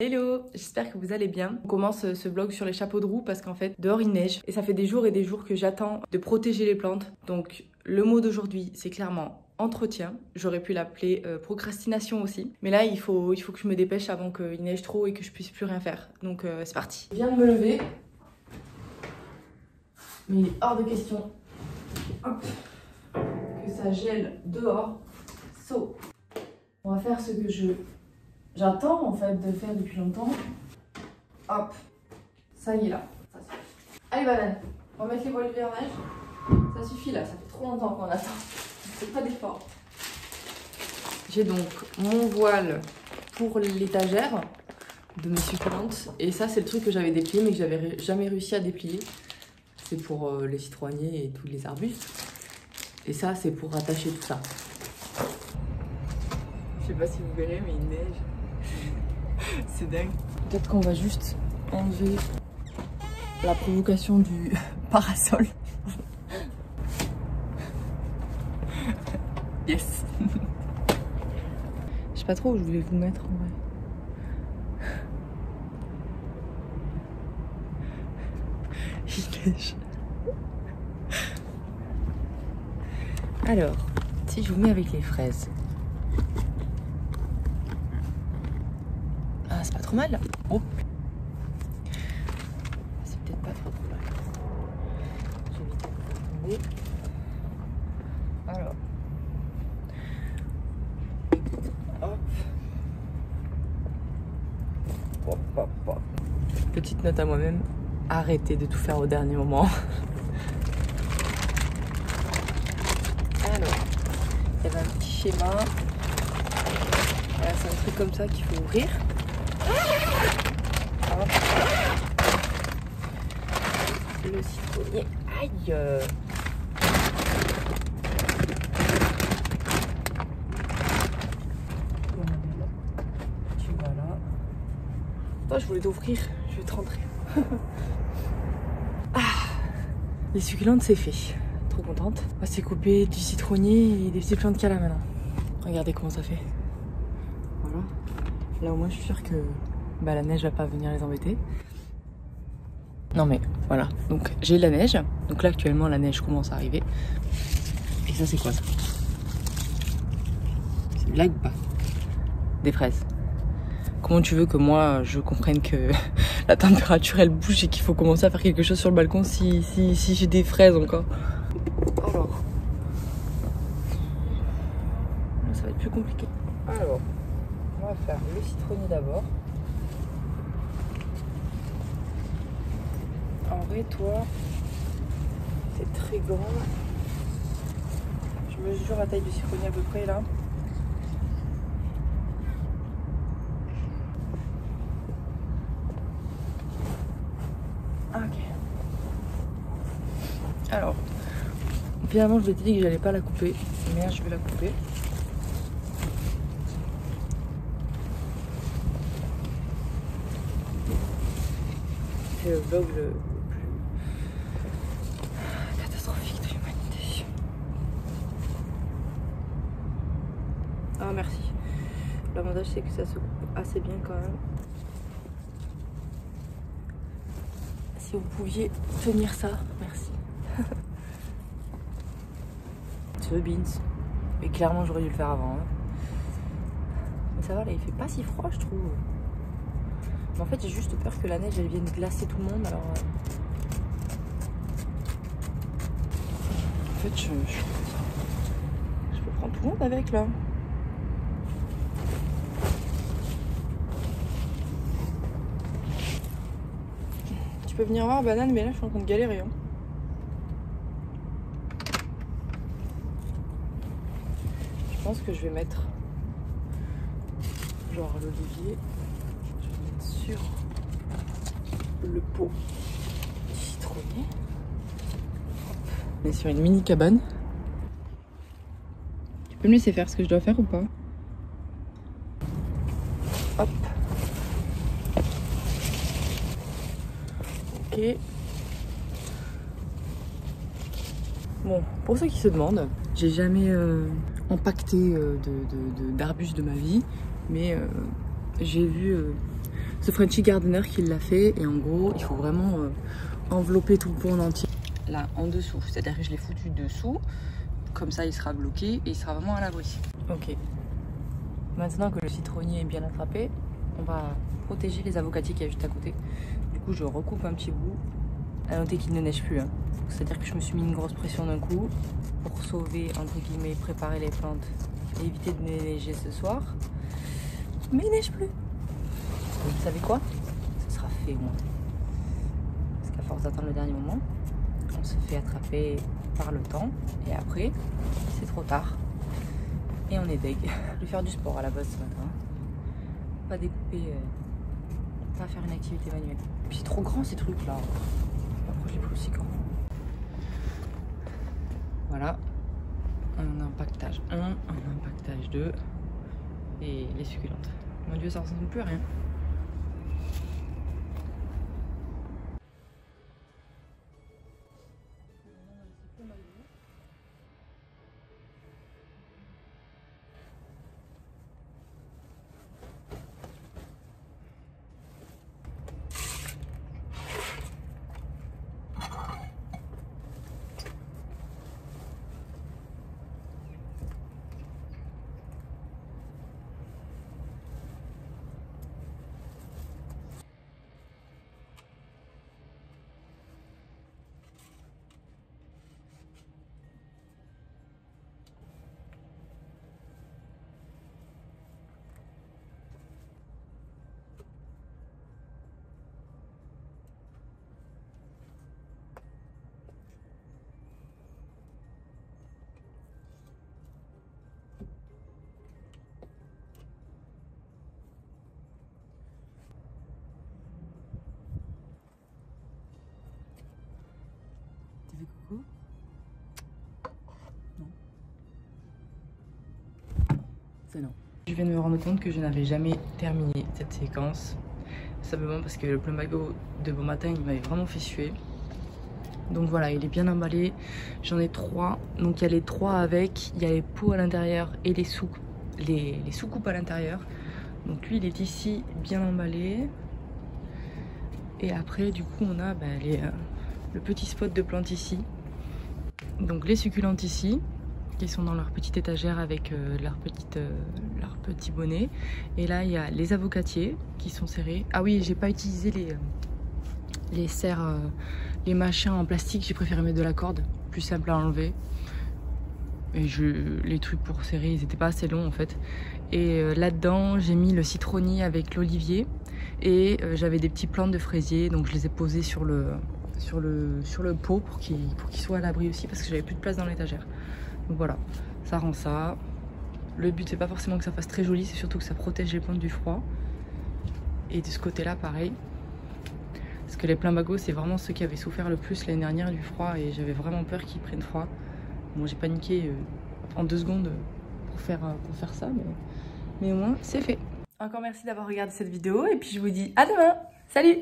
Hello, j'espère que vous allez bien. On commence ce vlog sur les chapeaux de roue parce qu'en fait dehors il neige et ça fait des jours et des jours que j'attends de protéger les plantes. Donc le mot d'aujourd'hui c'est clairement entretien. J'aurais pu l'appeler procrastination aussi. Mais là il faut que je me dépêche avant qu'il neige trop et que je puisse plus rien faire. Donc c'est parti. Je viens de me lever. Mais il est hors de question hop, que ça gèle dehors. So, on va faire ce que j'attends en fait de faire depuis longtemps. Hop, ça y est là. Ça suffit. Allez banane, on va mettre les voiles neige. Ça suffit là, ça fait trop longtemps qu'on attend. C'est pas d'effort. J'ai donc mon voile pour l'étagère de mes succulentes. Et ça c'est le truc que j'avais déplié mais que j'avais jamais réussi à déplier. C'est pour les citronniers et tous les arbustes. Et ça c'est pour attacher tout ça. Je sais pas si vous verrez mais il neige. C'est dingue. Peut-être qu'on va juste enlever la provocation du parasol. Yes. Je sais pas trop où je voulais vous mettre en vrai. Il neige. Alors, si je vous mets avec les fraises. Ah, c'est pas trop mal. Oh. C'est peut-être pas trop mal. Je vais éviter de tomber. Alors. Hop. Hop, hop, hop. Petite note à moi-même. Arrêtez de tout faire au dernier moment. Alors, il y avait un petit schéma. Voilà, c'est un truc comme ça qu'il faut ouvrir. Hop. Le citronnier. Aïe! Tu vas là. Attends, je voulais t'ouvrir. Je vais te rentrer. Ah, les succulentes, c'est fait. Trop contente. On va s'est coupé du citronnier et des petites plantes qu'il y a là maintenant. Regardez comment ça fait. Voilà. Là au moins je suis sûre que la neige va pas venir les embêter. Non mais voilà. Donc j'ai de la neige. Donc là actuellement la neige commence à arriver. Et ça c'est quoi ça? C'est une blague ou pas? Des fraises. Comment tu veux que moi je comprenne que la température elle bouge et qu'il faut commencer à faire quelque chose sur le balcon si j'ai des fraises encore? Alors, ça va être plus compliqué. Alors, on va faire le citronnier d'abord. En vrai, toi, c'est très grand. Je mesure la taille du citronnier à peu près là. Ok. Alors, finalement, je m'étais dit que j'allais pas la couper, mais je vais la couper. C'est le vlog le plus catastrophique de l'humanité. Ah merci. L'avantage c'est que ça se coupe assez bien quand même. Si vous pouviez tenir ça, merci. Beans. Mais clairement j'aurais dû le faire avant. Hein. Mais ça va là, il fait pas si froid je trouve. Mais en fait j'ai juste peur que la neige elle vienne glacer tout le monde alors. En fait je peux prendre tout le monde avec là. Tu peux venir voir banane mais là je suis en train de galérer. Hein. Je pense que je vais mettre genre l'olivier, je vais mettre sur le pot du citronnier. Hop. On est sur une mini cabane. Tu peux me laisser faire ce que je dois faire ou pas? Hop. Ok. Bon, pour ceux qui se demandent, j'ai jamais empaqueté d'arbustes de ma vie, mais j'ai vu The Frenchy Gardener qui l'a fait. Et en gros, il faut vraiment envelopper tout le pot en entier. Là, en dessous. C'est-à-dire que je l'ai foutu dessous. Comme ça, il sera bloqué et il sera vraiment à l'abri. Ok. Maintenant que le citronnier est bien attrapé, on va protéger les avocatiers qu'il y a juste à côté. Du coup, je recoupe un petit bout. À noter qu'il ne neige plus. Hein. C'est-à-dire que je me suis mis une grosse pression d'un coup pour sauver, entre guillemets, préparer les plantes et éviter de neiger ce soir. Mais il neige plus. Vous savez quoi? Ce sera fait au moins. Parce qu'à force d'attendre le dernier moment, on se fait attraper par le temps. Et après, c'est trop tard. Et on est deg. Je vais faire du sport à la base ce matin. Pas découper, pas faire une activité manuelle. Puis c'est trop grand ces trucs là. Pourquoi je l'ai pris aussi grand? Voilà. Un empaquetage 1, un empaquetage 2. Et les succulentes. Mon dieu, ça ressemble plus à rien. Coucou. Non. C'est non. Je viens de me rendre compte que je n'avais jamais terminé cette séquence. Simplement parce que le plumbago de bon matin, il m'avait vraiment fait suer. Donc voilà, il est bien emballé. J'en ai 3. Donc il y a les 3 avec, il y a les pots à l'intérieur et les sous-coupes à l'intérieur. Donc lui, il est ici bien emballé. Et après, du coup, on a le petit spot de plantes ici. Donc les succulentes ici, qui sont dans leur petite étagère avec leur petit bonnet. Et là, il y a les avocatiers qui sont serrés. Ah oui, j'ai pas utilisé les serres, les machins en plastique. J'ai préféré mettre de la corde, plus simple à enlever. Et les trucs pour serrer, ils étaient pas assez longs en fait. Et là-dedans, j'ai mis le citronnier avec l'olivier. Et j'avais des petits plants de fraisier, donc je les ai posés sur le pot pour qu'il soit à l'abri aussi, parce que j'avais plus de place dans l'étagère. Donc voilà, ça rend ça. Le but c'est pas forcément que ça fasse très joli, c'est surtout que ça protège les plantes du froid. Et de ce côté-là, pareil. Parce que les plumbagos, c'est vraiment ceux qui avaient souffert le plus l'année dernière du froid, et j'avais vraiment peur qu'ils prennent froid. Bon, j'ai paniqué en 2 secondes pour faire ça, mais au moins c'est fait. Encore merci d'avoir regardé cette vidéo, et puis je vous dis à demain. Salut!